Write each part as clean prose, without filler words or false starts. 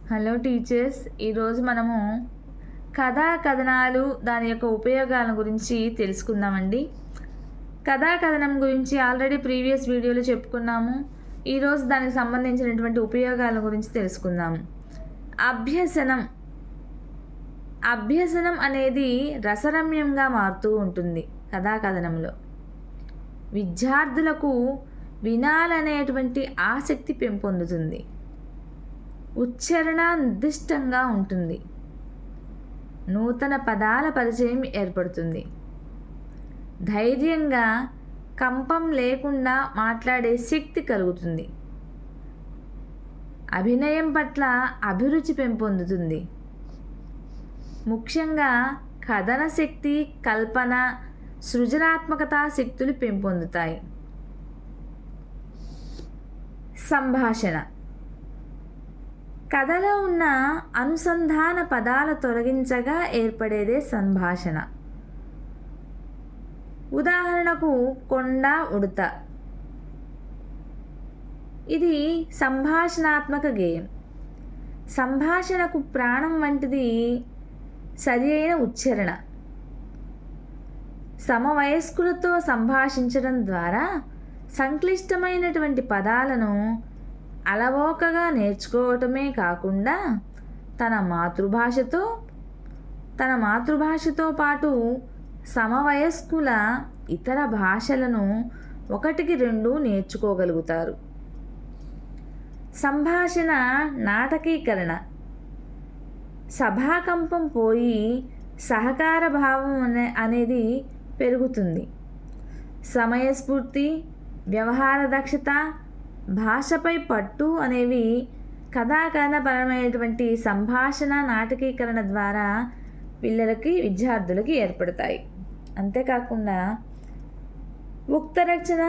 Hello teachers, ఈరోజు మనము కథా కథనాలు దాని యొక్క ఉపయోగాల గురించి తెలుసుకుందామండి. కథా కథనం గురించి ఆల్రెడీ ప్రీవియస్ వీడియోలో చెప్పుకున్నాము. ఈరోజు దానికి సంబంధించినటువంటి ఉపయోగాల గురించి తెలుసుకుందాము. అభ్యసనం అనేది రసరమ్యంగా మారుతూ ఉంటుంది. కథా కథనంలో విద్యార్థులకు వినాలనేటువంటి ఆసక్తి పెంపొందుతుంది. ఉచ్చారణ నిర్దిష్టంగా ఉంటుంది. నూతన పదాల పరిచయం ఏర్పడుతుంది. ధైర్యంగా కంపం లేకుండా మాట్లాడే శక్తి కలుగుతుంది. అభినయం పట్ల అభిరుచి పెంపొందుతుంది. ముఖ్యంగా కథన శక్తి, కల్పన, సృజనాత్మకత శక్తులు పెంపొందుతాయి. సంభాషణ కథలో ఉన్న అనుసంధాన పదాల తొలగించగా ఏర్పడేదే సంభాషణ. ఉదాహరణకు కొండ, ఉడత. ఇది సంభాషణాత్మక గేయం. సంభాషణకు ప్రాణం వంటిది సరి అయిన ఉచ్చారణ. సమవయస్కులతో సంభాషించడం ద్వారా సంక్లిష్టమైనటువంటి పదాలను అలవోకగా నేర్చుకోవటమే కాకుండా తన మాతృభాషతో పాటు సమవయస్కుల ఇతర భాషలను 1-2 నేర్చుకోగలుగుతారు. సంభాషణ నాటకీకరణ. సభాకంపం పోయి సహకార భావం అనేది పెరుగుతుంది. సమయస్ఫూర్తి, వ్యవహార దక్షత, భాషపై పట్టు అనేవి కథాకథనపరమైనటువంటి సంభాషణ నాటకీకరణ ద్వారా విద్యార్థులకి ఏర్పడతాయి. అంతేకాకుండా ఉక్త రచన,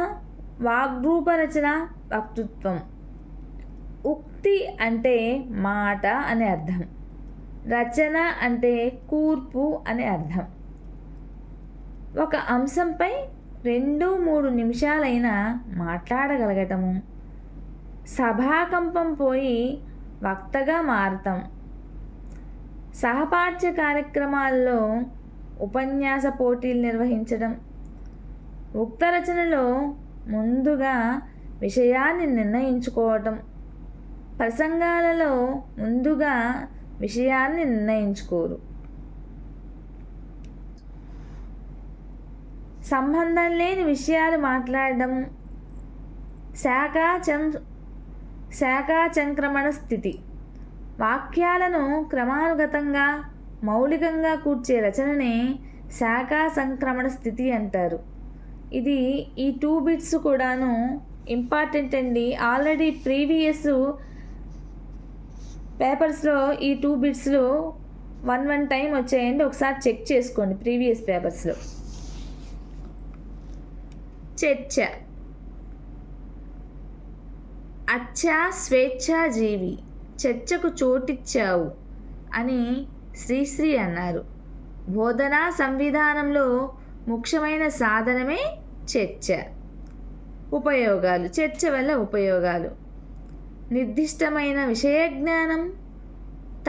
వాగ్రూప రచన, వక్తృత్వం. ఉక్తి అంటే మాట అనే అర్థం. రచన అంటే కూర్పు అనే అర్థం. ఒక అంశంపై 2-3 నిమిషాలైనా మాట్లాడగలగటము, సభాకంపం పోయి వక్తగా మారటం, సహపాఠ్య కార్యక్రమాల్లో ఉపన్యాస పోటీలు నిర్వహించడం, ఉక్త రచనలో ముందుగా విషయాన్ని నిర్ణయించుకోవటం, ప్రసంగాలలో ముందుగా విషయాన్ని నిర్ణయించుకోరు. సంబంధం లేని విషయాలు మాట్లాడడం, శాఖాచంక్రమణ స్థితి. వాక్యాలను క్రమానుగతంగా మౌలికంగా కూర్చే రచననే శాఖా సంక్రమణ స్థితి అంటారు. ఇది ఈ 2 బిట్స్ కూడాను ఇంపార్టెంట్ అండి. ఆల్రెడీ ప్రీవియస్ పేపర్స్లో ఈ 2 బిట్స్లో 1 టైం వచ్చాయండి. ఒకసారి చెక్ చేసుకోండి ప్రీవియస్ పేపర్స్లో. చర్చ. అచ్చా స్వేచ్ఛాజీవి, చర్చకు చోటిచ్చావు అని శ్రీశ్రీ అన్నారు. బోధనా సంవిధానంలో ముఖ్యమైన సాధనమే చర్చ. ఉపయోగాలు. చర్చ వల్ల ఉపయోగాలు: నిర్దిష్టమైన విషయజ్ఞానం,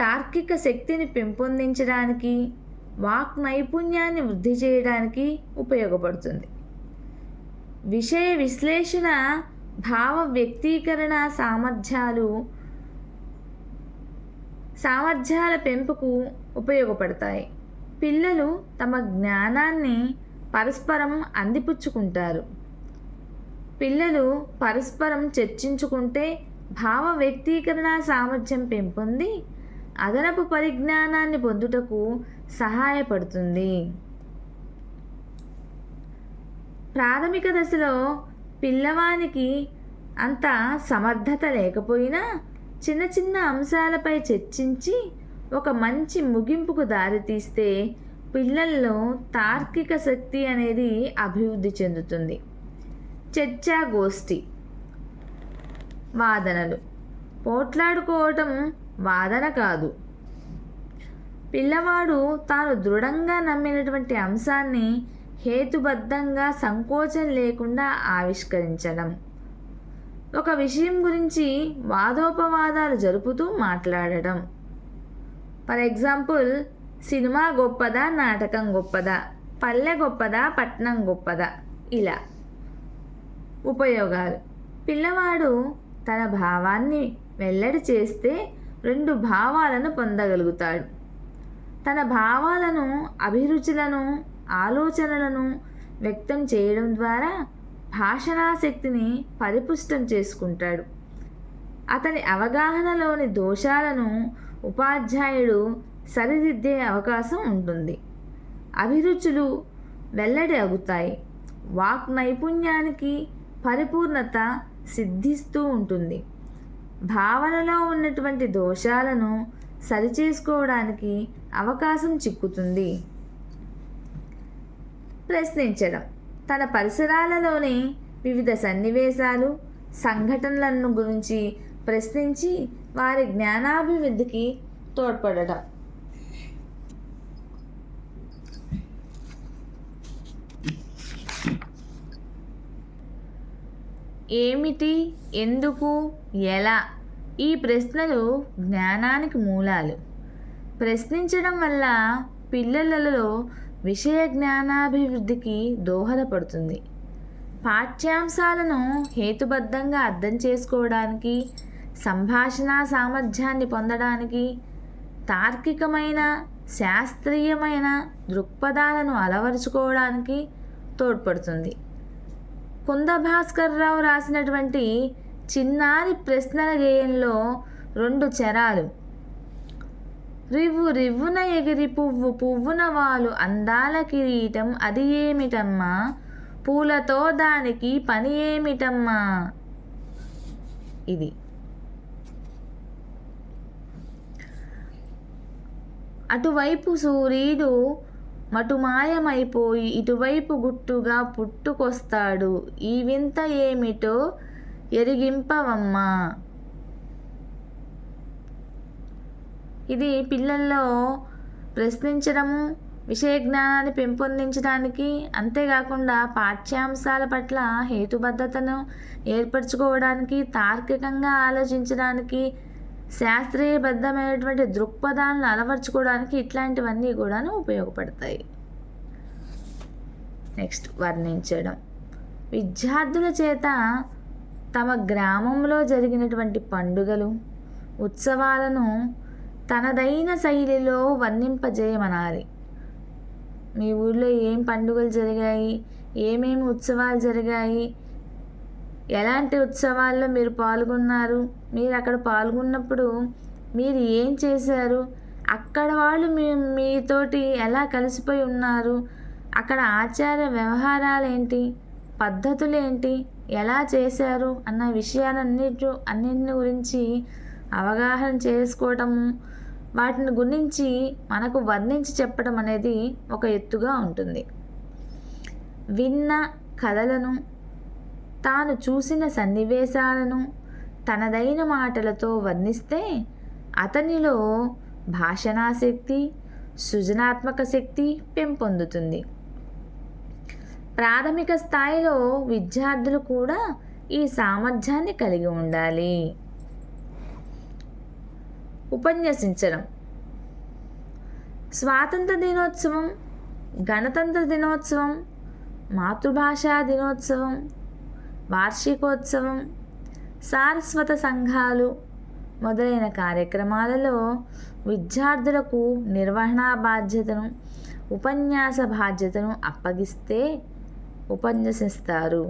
తార్కిక శక్తిని పెంపొందించడానికి, వాక్ నైపుణ్యాన్ని వృద్ధి చేయడానికి ఉపయోగపడుతుంది. విషయ విశ్లేషణ, భావ వ్యక్తీకరణ సామర్థ్యాల పెంపుకు ఉపయోగపడతాయి. పిల్లలు తమ జ్ఞానాన్ని పరస్పరం అందిపుచ్చుకుంటారు. పిల్లలు పరస్పరం చర్చించుకుంటే భావ వ్యక్తీకరణ సామర్థ్యం పెంపొంది అదనపు పరిజ్ఞానాన్ని పొందుటకు సహాయపడుతుంది. ప్రాథమిక దశలో పిల్లవానికి అంత సమర్థత లేకపోయినా చిన్న చిన్న అంశాలపై చర్చించి ఒక మంచి ముగింపుకు దారితీస్తే పిల్లల్లో తార్కిక శక్తి అనేది అభివృద్ధి చెందుతుంది. చర్చాగోష్ఠి. వాదనలు. పోట్లాడుకోవటం వాదన కాదు. పిల్లవాడు తాను దృఢంగా నమ్మినటువంటి అంశాన్ని హేతుబద్ధంగా సంకోచం లేకుండా ఆవిష్కరించడం. ఒక విషయం గురించి వాదోపవాదాలు జరుపుతూ మాట్లాడడం. ఫర్ ఎగ్జాంపుల్, సినిమా గొప్పదా, నాటకం గొప్పదా, పల్లె గొప్పదా, పట్నం గొప్పదా, ఇలా. ఉపయోగాలు: పిల్లవాడు తన భావాన్ని వెల్లడి చేస్తే 2 భావాలను పొందగలుగుతాడు. తన భావాలను, అభిరుచులను, ఆలోచనలను వ్యక్తం చేయడం ద్వారా భాషణాశక్తిని పరిపుష్టం చేసుకుంటాడు. అతని అవగాహనలోని దోషాలను ఉపాధ్యాయుడు సరిదిద్దే అవకాశం ఉంటుంది. అభిరుచులు వెల్లడి అవుతాయి. వాక్ నైపుణ్యానికి పరిపూర్ణత సిద్ధిస్తూ ఉంటుంది. భావనలో ఉన్నటువంటి దోషాలను సరిచేసుకోవడానికి అవకాశం చిక్కుతుంది. ప్రశ్నించడం: తన పరిసరాలలోని వివిధ సన్నివేశాలు, సంఘటనలను గురించి ప్రశ్నించి వారి జ్ఞానాభివృద్ధికి తోడ్పడడం. ఏమిటి, ఎందుకు, ఎలా ఈ ప్రశ్నలు జ్ఞానానికి మూలాలు. ప్రశ్నించడం వల్ల పిల్లలలో విషయ జ్ఞానాభివృద్ధికి దోహదపడుతుంది. పాఠ్యాంశాలను హేతుబద్ధంగా అర్థం చేసుకోవడానికి, సంభాషణ సామర్థ్యాన్ని పొందడానికి, తార్కికమైన, శాస్త్రీయమైన దృక్పథాలను అలవరుచుకోవడానికి తోడ్పడుతుంది. కుందభాస్కర్రావు రాసినటువంటి చిన్నారి ప్రశ్నల గేయంలో 2 చరాలు, రివ్వు రివ్వున ఎగిరి పువ్వు పువ్వున వాలు అందాల కిరీటం అది ఏమిటమ్మా, పూలతో దానికి పని ఏమిటమ్మా, ఇది. అటువైపు సూర్యుడు మటుమాయమైపోయి ఇటువైపు గుట్టుగా పుట్టుకొస్తాడు, ఈ వింత ఏమిటో ఎరిగింపవమ్మా. ఇది పిల్లల్లో ప్రశ్నించడము, విషయ జ్ఞానాన్ని పెంపొందించడానికి, అంతేకాకుండా పాఠ్యాంశాల పట్ల హేతుబద్ధతను ఏర్పరచుకోవడానికి, తార్కికంగా ఆలోచించడానికి, శాస్త్రీయబద్ధమైనటువంటి దృక్పథాలను అలవర్చుకోవడానికి ఇట్లాంటివన్నీ కూడా ఉపయోగపడతాయి. నెక్స్ట్, వర్ణించడం. విద్యార్థుల చేత తమ గ్రామంలో జరిగినటువంటి పండుగలు, ఉత్సవాలను తనదైన శైలిలో వర్ణింపజేయమనాలి. మీ ఊళ్ళో ఏం పండుగలు జరిగాయి, ఏమేమి ఉత్సవాలు జరిగాయి, ఎలాంటి ఉత్సవాల్లో మీరు పాల్గొన్నారు, మీరు అక్కడ పాల్గొన్నప్పుడు మీరు ఏం చేశారు, అక్కడ వాళ్ళు మీతోటి ఎలా కలిసిపోయి ఉన్నారు, అక్కడ ఆచార వ్యవహారాలు ఏంటి, పద్ధతులు ఏంటి, ఎలా చేశారు అన్న అన్నింటిని గురించి అవగాహన చేసుకోవటము, వాటిని గురించి మనకు వర్ణించి చెప్పడం అనేది ఒక ఎత్తుగా ఉంటుంది. విన్న కథలను, తాను చూసిన సన్నివేశాలను తనదైన మాటలతో వర్ణిస్తే అతనిలో భాషణాశక్తి, సృజనాత్మక శక్తి పెంపొందుతుంది. ప్రాథమిక స్థాయిలో విద్యార్థులు కూడా ఈ సామర్థ్యాన్ని కలిగి ఉండాలి. ఉపన్యసించడం. స్వాతంత్ర దినోత్సవం, గణతంత్ర దినోత్సవం, మాతృభాషా దినోత్సవం, వార్షికోత్సవం, సారస్వత సంఘాలు మొదలైన కార్యక్రమాలలో విద్యార్థులకు నిర్వహణా బాధ్యతను, ఉపన్యాస బాధ్యతను అప్పగిస్తే ఉపన్యసిస్తారు.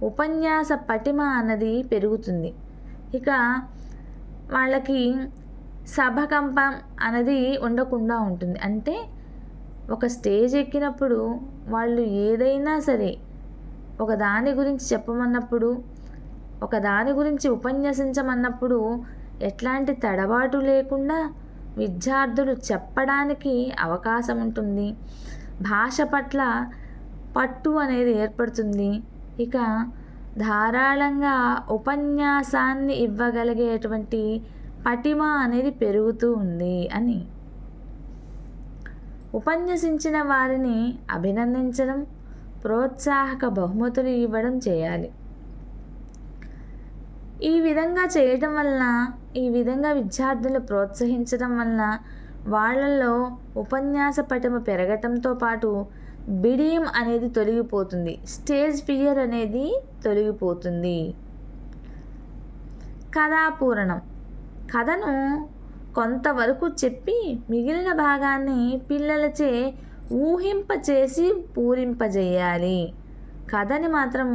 ఉపన్యాస పటిమ అన్నది పెరుగుతుంది. ఇక వాళ్ళకి సభకంపం అనేది ఉండకుండా ఉంటుంది. అంటే ఒక స్టేజ్ ఎక్కినప్పుడు వాళ్ళు ఏదైనా సరే ఒక దాని గురించి చెప్పమన్నప్పుడు, ఒక దాని గురించి ఉపన్యసించమన్నప్పుడు ఎట్లాంటి తడబాటు లేకుండా విద్యార్థులు చెప్పడానికి అవకాశం ఉంటుంది. భాష పట్ల పట్టు అనేది ఏర్పడుతుంది. ఇక ధారాళంగా ఉపన్యాసాన్ని ఇవ్వగలిగేటువంటి పటిమ అనేది పెరుగుతూ ఉంది అని. ఉపన్యసించిన వారిని అభినందించడం, ప్రోత్సాహక బహుమతులు ఇవ్వడం చేయాలి. ఈ విధంగా చేయటం వలన, ఈ విధంగా విద్యార్థులు ప్రోత్సహించడం వలన వాళ్ళల్లో ఉపన్యాస పటిమ పెరగటంతో పాటు బిడియం అనేది తొలగిపోతుంది, స్టేజ్ ఫియర్ అనేది తొలగిపోతుంది. కథాపూరణం. కథను కొంతవరకు చెప్పి మిగిలిన భాగాన్ని పిల్లలచే ఊహింపచేసి పూరింపజేయాలి. కథని మాత్రం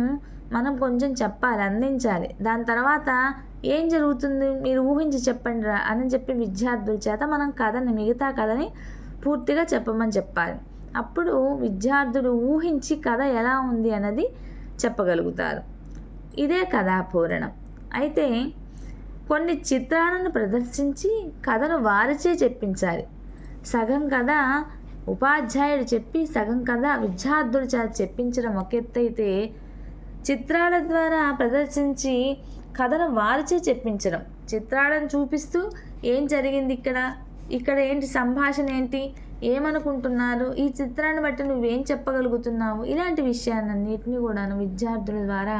మనం కొంచెం చెప్పాలి, అందించాలి. దాని తర్వాత ఏం జరుగుతుంది మీరు ఊహించి చెప్పండి రా అని చెప్పి విద్యార్థుల చేత మనం మిగతా కథని పూర్తిగా చెప్పమని చెప్పాలి. అప్పుడు విద్యార్థులు ఊహించి కథ ఎలా ఉంది అన్నది చెప్పగలుగుతారు. ఇదే కథాపూరణం. అయితే కొన్ని చిత్రాలను ప్రదర్శించి కథను వారిచే చెప్పించాలి. సగం కథ ఉపాధ్యాయుడు చెప్పి సగం కథ విద్యార్థుల చేత చెప్పించడం ఒక ఎత్తు అయితే, చిత్రాల ద్వారా ప్రదర్శించి కథను వారిచే చెప్పించడం, చిత్రాలను చూపిస్తూ ఏం జరిగింది ఇక్కడ ఏంటి సంభాషణ ఏంటి, ఏమనుకుంటున్నారు, ఈ చిత్రాన్ని బట్టి నువ్వేం చెప్పగలుగుతున్నావు, ఇలాంటి విషయాలన్నింటినీ కూడా విద్యార్థుల ద్వారా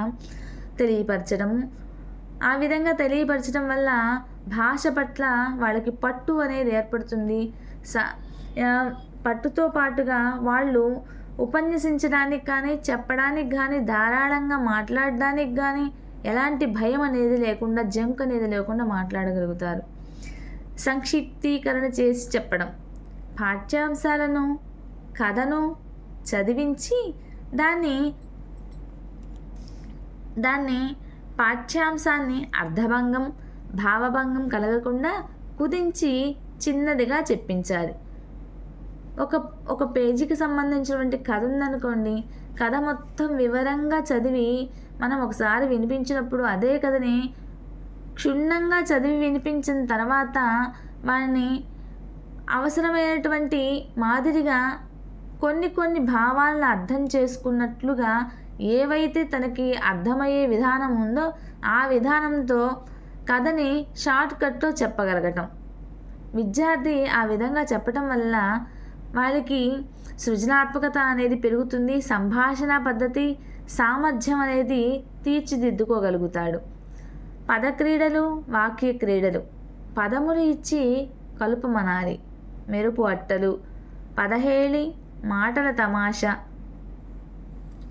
తెలియపరచడము. ఆ విధంగా తెలియపరచడం వల్ల భాష పట్ల వాళ్ళకి పట్టు అనేది ఏర్పడుతుంది. పట్టుతో పాటుగా వాళ్ళు ఉపన్యసించడానికి కానీ చెప్పడానికి కానీ ధారాళంగా మాట్లాడడానికి కానీ ఎలాంటి భయం అనేది లేకుండా, జంక్ అనేది లేకుండా మాట్లాడగలుగుతారు. సంక్షిప్తీకరణ చేసి చెప్పడం. పాఠ్యాంశాలను కథను చదివించి దాన్ని పాఠ్యాంశాన్ని అర్థభంగం భావభంగం కలగకుండా కుదించి చిన్నదిగా చెప్పించాలి. ఒక పేజీకి సంబంధించినటువంటి కథ ఉందనుకోండి, కథ మొత్తం వివరంగా చదివి మనం ఒకసారి వినిపించినప్పుడు అదే కథని క్షుణ్ణంగా చదివి వినిపించిన తర్వాత వారిని అవసరమైనటువంటి మాదిరిగా కొన్ని భావాలను అర్థం చేసుకున్నట్లుగా ఏవైతే తనకి అర్థమయ్యే విధానం ఉందో ఆ విధానంతో కథని షార్ట్ కట్లో చెప్పగలగటం. విద్యార్థి ఆ విధంగా చెప్పటం వల్ల వాళ్ళకి సృజనాత్మకత అనేది పెరుగుతుంది, సంభాషణ పద్ధతి సామర్థ్యం అనేది తీర్చిదిద్దుకోగలుగుతాడు. పదక్రీడలు వాక్య క్రీడలు. పదములు ఇచ్చి కలుపమనాలి. మెరుపు అట్టలు, పదహేళి, మాటల తమాషా,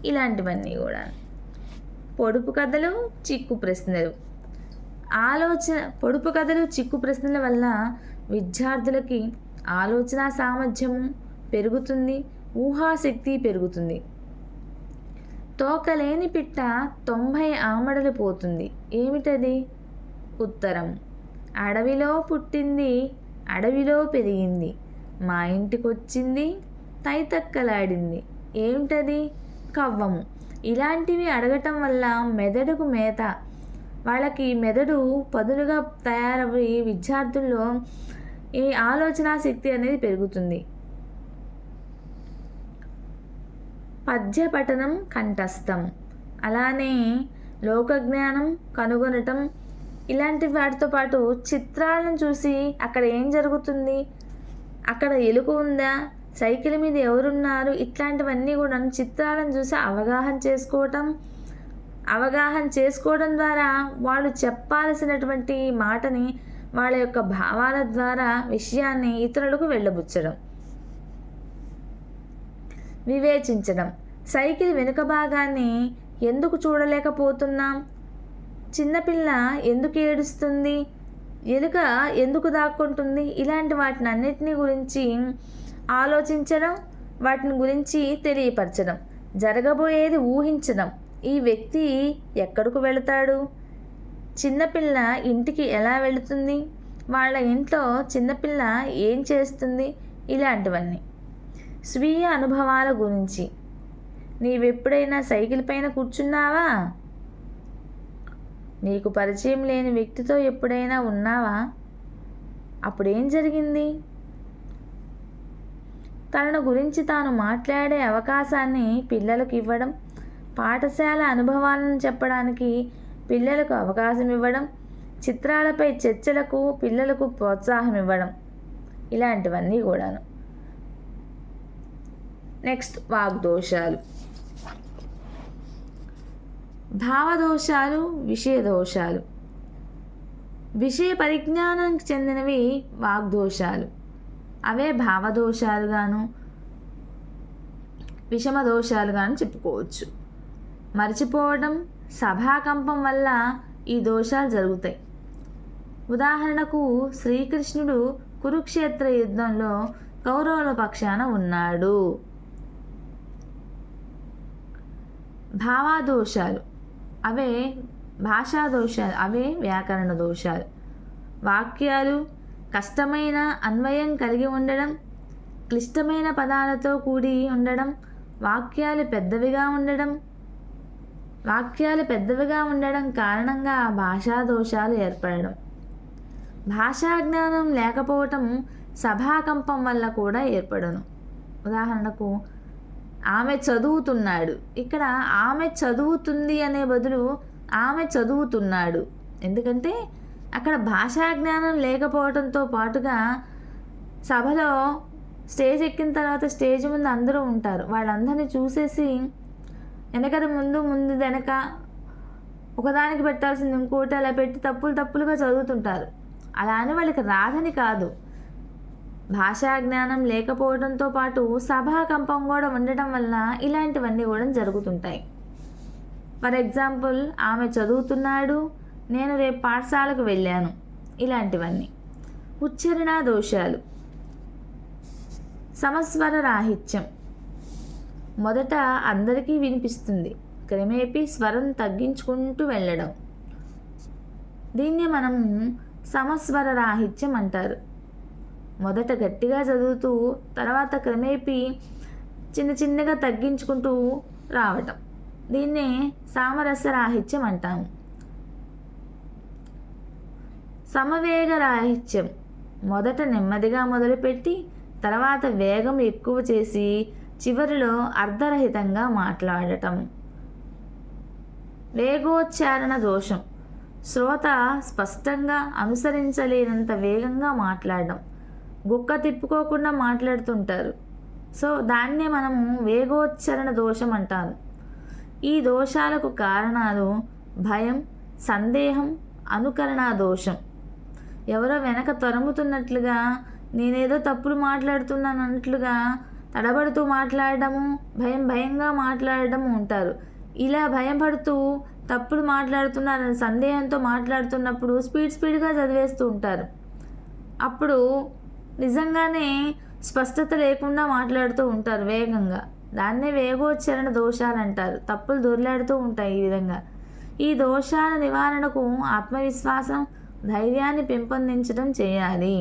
ఇలాంటివన్నీ కూడా. పొడుపు కథలు చిక్కు ప్రశ్నలు. పొడుపు కథలు చిక్కు ప్రశ్నల వల్ల విద్యార్థులకి ఆలోచన సామర్థ్యము పెరుగుతుంది, ఊహాశక్తి పెరుగుతుంది. తోకలేని పిట్ట 90 ఆమడలు పోతుంది. ఏమిటది? ఉత్తరం. అడవిలో పుట్టింది, అడవిలో పెరిగింది, మా ఇంటికొచ్చింది, తైతక్కలాడింది. ఏమిటది? కవ్వము. ఇలాంటివి అడగటం వల్ల మెదడుకు మేత, వాళ్ళకి మెదడు పదులుగా తయారవి విద్యార్థుల్లో ఈ ఆలోచన శక్తి అనేది పెరుగుతుంది. పద్య పఠనం కంఠస్థం. అలానే లోకజ్ఞానం కనుగొనటం, ఇలాంటి వాటితో పాటు చిత్రాలను చూసి అక్కడ ఏం జరుగుతుంది, అక్కడ ఎలుక ఉందా, సైకిల్ మీద ఎవరున్నారు, ఇట్లాంటివన్నీ కూడా చిత్రాలను చూసి అవగాహన చేసుకోవడం ద్వారా వాళ్ళు చెప్పాల్సినటువంటి మాటని వాళ్ళ యొక్క భావాల ద్వారా విషయాన్ని ఇతరులకు వెళ్ళబుచ్చడం. వివేచించడం. సైకిల్ వెనుక భాగాన్ని ఎందుకు చూడలేకపోతున్నాం, చిన్నపిల్ల ఎందుకు ఏడుస్తుంది, ఎలుక ఎందుకు దాక్కుంటుంది, ఇలాంటి వాటిని అన్నిటినీ గురించి ఆలోచించడం, వాటిని గురించి తెలియపరచడం. జరగబోయేది ఊహించడం. ఈ వ్యక్తి ఎక్కడికి వెళతాడు, చిన్నపిల్ల ఇంటికి ఎలా వెళుతుంది, వాళ్ళ ఇంట్లో చిన్నపిల్ల ఏం చేస్తుంది, ఇలాంటివన్నీ. స్వీయ అనుభవాల గురించి. నీవెప్పుడైనా సైకిల్ పైన కూర్చున్నావా, నీకు పరిచయం లేని వ్యక్తితో ఎప్పుడైనా ఉన్నావా, అప్పుడేం జరిగింది. తనను గురించి తాను మాట్లాడే అవకాశాన్ని పిల్లలకు ఇవ్వడం, పాఠశాల అనుభవాలను చెప్పడానికి పిల్లలకు అవకాశం ఇవ్వడం, చిత్రాలపై చర్చలకు పిల్లలకు ప్రోత్సాహం ఇవ్వడం, ఇలాంటివన్నీ కూడాను. నెక్స్ట్ వాగ్దోషాలు. భావదోషాలు, విషయ దోషాలు. విషయ పరిజ్ఞానానికి చెందినవి వాగ్దోషాలు, అవే భావదోషాలుగాను విషమ దోషాలుగాను చెప్పుకోవచ్చు. మర్చిపోవడం, సభాకంపం వల్ల ఈ దోషాలు జరుగుతాయి. ఉదాహరణకు శ్రీకృష్ణుడు కురుక్షేత్ర యుద్ధంలో కౌరవుల పక్షాన ఉన్నాడు. భావాదోషాలు అవే భాషా దోషాలు, అవే వ్యాకరణ దోషాలు. వాక్యాలు కష్టమైన అన్వయం కలిగి ఉండడం, క్లిష్టమైన పదాలతో కూడి ఉండడం, వాక్యాలు పెద్దవిగా ఉండడం కారణంగా భాషా దోషాలు ఏర్పడడం. భాషా జ్ఞానం లేకపోవటం సభాకంపం వల్ల కూడా ఏర్పడను. ఉదాహరణకు ఆమె చదువుతున్నాడు, ఇక్కడ ఆమె చదువుతుంది అనే బదులు ఆమె చదువుతున్నాడు. ఎందుకంటే అక్కడ భాషా జ్ఞానం లేకపోవడంతో పాటుగా సభలో స్టేజ్ ఎక్కిన తర్వాత స్టేజ్ ముందు అందరూ ఉంటారు. వాళ్ళందరినీ చూసేసి వెనకద ముందు వెనక ఒకదానికి పెట్టాల్సింది ఇంకోటి అలా పెట్టి తప్పులుగా చదువుతుంటారు. అలా అని వాళ్ళకి రాదని కాదు, భాషా జ్ఞానం లేకపోవడంతో పాటు సభాకంపం కూడా ఉండటం వల్ల ఇలాంటివన్నీ కూడా జరుగుతుంటాయి. ఫర్ ఎగ్జాంపుల్, ఆమె చదువుతున్నాడు, నేను రేపు పాఠశాలకు వెళ్ళాను, ఇలాంటివన్నీ. ఉచ్చారణ దోషాలు. సమస్వర రాహిత్యం. మొదట అందరికీ వినిపిస్తుంది, క్రమేపీ స్వరం తగ్గించుకుంటూ వెళ్ళడం. దీన్ని మనము సమస్వర రాహిత్యం అంటారు. మొదట గట్టిగా చదువుతూ తర్వాత క్రమేపీ చిన్నగా తగ్గించుకుంటూ రావటం, దీన్నే సామరస్య రాహిత్యం అంటాము. సమవేగ రాహిత్యం. మొదట నెమ్మదిగా మొదలుపెట్టి తర్వాత వేగం ఎక్కువ చేసి చివరిలో అర్ధరహితంగా మాట్లాడటం. వేగోచ్చారణ దోషం. శ్రోత స్పష్టంగా అనుసరించలేనంత వేగంగా మాట్లాడడం, గుక్క తిప్పుకోకుండా మాట్లాడుతుంటారు. సో దాన్నే మనము వేగోచ్చరణ దోషం అంటాము. ఈ దోషాలకు కారణాలు భయం, సందేహం, అనుకరణ దోషం. ఎవరో వెనక తరుముతున్నట్లుగా, నేనేదో తప్పులు మాట్లాడుతున్నాను అన్నట్లుగా తడబడుతూ మాట్లాడడము, భయంగా మాట్లాడడము ఉంటారు. ఇలా భయపడుతూ తప్పులు మాట్లాడుతున్నారని సందేహంతో మాట్లాడుతున్నప్పుడు స్పీడ్గా చదివేస్తూ ఉంటారు. అప్పుడు నిజంగానే స్పష్టత లేకుండా మాట్లాడుతూ ఉంటారు వేగంగా. దాన్నే వేగోచ్చరణ దోషాలు అంటారు. తప్పులు దొర్లాడుతూ ఉంటాయి ఈ విధంగా. ఈ దోషాల నివారణకు ఆత్మవిశ్వాసం, ధైర్యాన్ని పెంపొందించడం చేయాలి.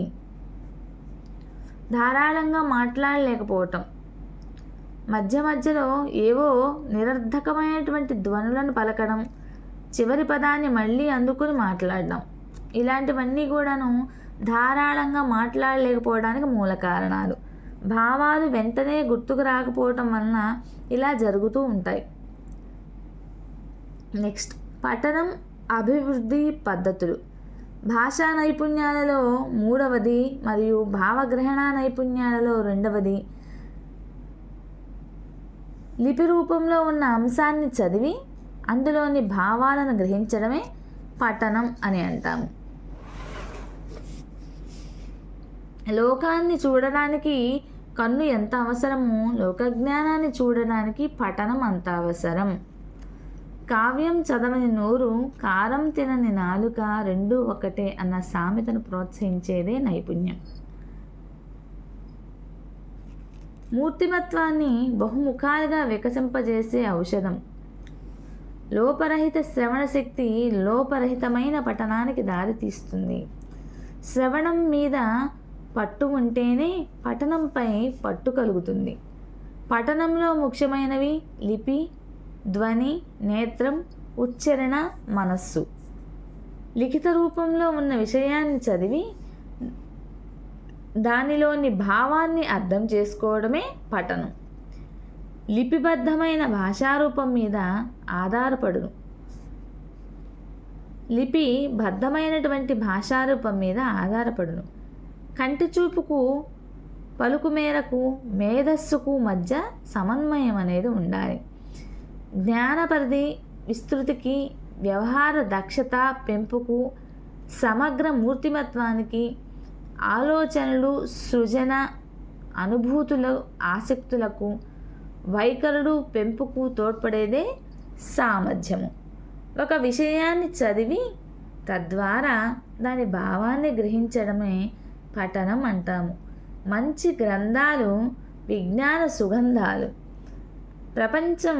ధారాళంగా మాట్లాడలేకపోవటం. మధ్యలో ఏవో నిరర్ధకమైనటువంటి ధ్వనులను పలకడం, చివరి పదాన్ని మళ్ళీ అందుకుని మాట్లాడడం, ఇలాంటివన్నీ కూడాను ధారాళంగా మాట్లాడలేకపోవడానికి మూల కారణాలు. భావాలు వెంటనే గుర్తుకు రాకపోవటం వలన ఇలా జరుగుతూ ఉంటాయి. నెక్స్ట్, పఠనం అభివృద్ధి పద్ధతులు. భాషా నైపుణ్యాలలో మూడవది మరియు భావగ్రహణ నైపుణ్యాలలో రెండవది. లిపి రూపంలో ఉన్న అంశాన్ని చదివి అందులోని భావాలను గ్రహించడమే పఠనం అని అంటాము. లోకాన్ని చూడడానికి కన్ను ఎంత అవసరమో లోకజ్ఞానాన్ని చూడడానికి పఠనం అంత అవసరం. కావ్యం చదవని నోరు, కారం తినని నాలుక రెండూ ఒకటే అన్న సామెతను ప్రోత్సహించేదే నైపుణ్యం. మూర్తిమత్వాన్ని బహుముఖాలుగా వికసింపజేసే ఔషధం. లోపరహిత శ్రవణ శక్తి లోపరహితమైన పఠనానికి దారితీస్తుంది. శ్రవణం మీద పట్టు ఉంటేనే పఠనంపై పట్టు కలుగుతుంది. పఠనంలో ముఖ్యమైనవి లిపి, ధ్వని, నేత్రం, ఉచ్చారణ, మనస్సు. లిఖిత రూపంలో ఉన్న విషయాన్ని చదివి దానిలోని భావాన్ని అర్థం చేసుకోవడమే పఠనం. లిపిబద్ధమైన భాషారూపం మీద ఆధారపడును. లిపి బద్ధమైనటువంటి భాషారూపం మీద ఆధారపడును. కంటి చూపుకు, పలుకు మేరకు, మేధస్సుకు మధ్య సమన్వయం అనేది ఉండాలి. జ్ఞాన పరిధి విస్తృతికి, వ్యవహార దక్షత పెంపుకు సమగ్ర మూర్తిమత్వానికి, ఆలోచనలు, సృజన, అనుభూతులు, ఆసక్తులకు, వైఖరుడు పెంపుకు తోడ్పడేదే సామర్థ్యము. ఒక విషయాన్ని చదివి తద్వారా దాని భావాన్ని గ్రహించడమే పఠనం అంటాము. మంచి గ్రంథాలు విజ్ఞాన సుగంధాలు. ప్రపంచం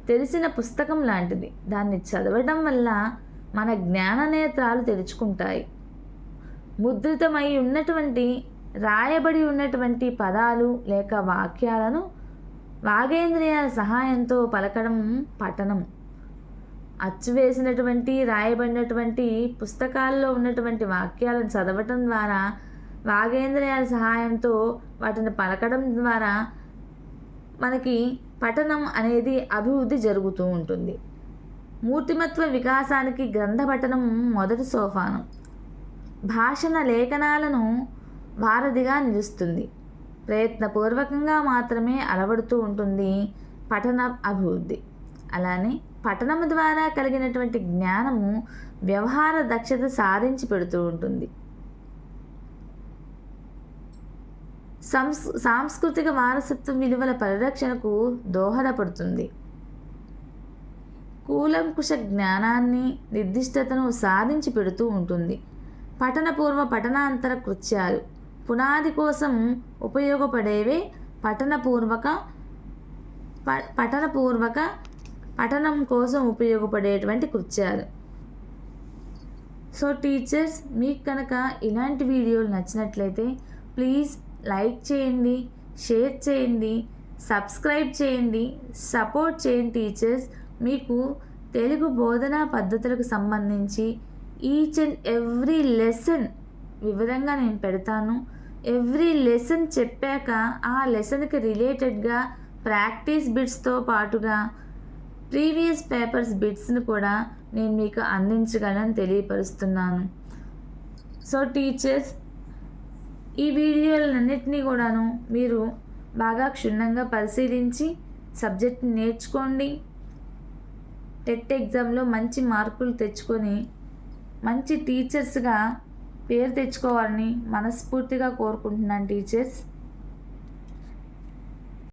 తెలిసిన పుస్తకం లాంటిది. దాన్ని చదవడం వల్ల మన జ్ఞాన నేత్రాలు తెరుచుకుంటాయి. ముద్రితమై ఉన్నటువంటి, రాయబడి ఉన్నటువంటి పదాలు లేక వాక్యాలను వాగేంద్రియాల సహాయంతో పలకడం పఠనము. అచ్చు వేసినటువంటి, రాయబడినటువంటి పుస్తకాల్లో ఉన్నటువంటి వాక్యాలను చదవటం ద్వారా, వాగేంద్రియాల సహాయంతో వాటిని పలకడం ద్వారా మనకి పఠనం అనేది అభివృద్ధి జరుగుతూ ఉంటుంది. మూర్తిమత్వ వికాసానికి గ్రంథ పఠనం మొదటి సోపానం. భాషణ లేఖనాలను వారధిగా నిలుస్తుంది. ప్రయత్నపూర్వకంగా మాత్రమే అలవడుతూ ఉంటుంది పఠన అభివృద్ధి. అలానే పఠనము ద్వారా కలిగినటువంటి జ్ఞానము వ్యవహార దక్షత సాధించి పెడుతూ ఉంటుంది. సాంస్కృతిక వారసత్వ విలువల పరిరక్షణకు దోహదపడుతుంది. కూలంకుష జ్ఞానాన్ని, నిర్దిష్టతను సాధించి పెడుతూ ఉంటుంది. పఠనపూర్వ పఠనాంతర కృత్యాలు పునాది కోసం ఉపయోగపడేవే పఠనం కోసం ఉపయోగపడేటువంటి కృత్యాలు. సో టీచర్స్, మీకు కనుక ఇలాంటి వీడియోలు నచ్చినట్లయితే ప్లీజ్ లైక్ చేయండి, షేర్ చేయండి, సబ్స్క్రైబ్ చేయండి, సపోర్ట్ చేయండి టీచర్స్. మీకు తెలుగు బోధనా పద్ధతులకు సంబంధించి ఈచ్ అండ్ ఎవ్రీ లెసన్ వివరంగా నేను పెడతాను. ఎవ్రీ లెసన్ చెప్పాక ఆ లెసన్కి రిలేటెడ్గా ప్రాక్టీస్ బిట్స్తో పాటుగా ప్రీవియస్ పేపర్స్ బిట్స్ని కూడా నేను మీకు అందించగలను తెలియపరుస్తున్నాను. సో టీచర్స్, ఈ వీడియోలన్నింటినీ కూడాను మీరు బాగా క్షుణ్ణంగా పరిశీలించి సబ్జెక్ట్ని నేర్చుకోండి. టెట్ ఎగ్జామ్లో మంచి మార్కులు తెచ్చుకొని మంచి టీచర్స్గా పేరు తెచ్చుకోవాలని మనస్ఫూర్తిగా కోరుకుంటున్నాను టీచర్స్.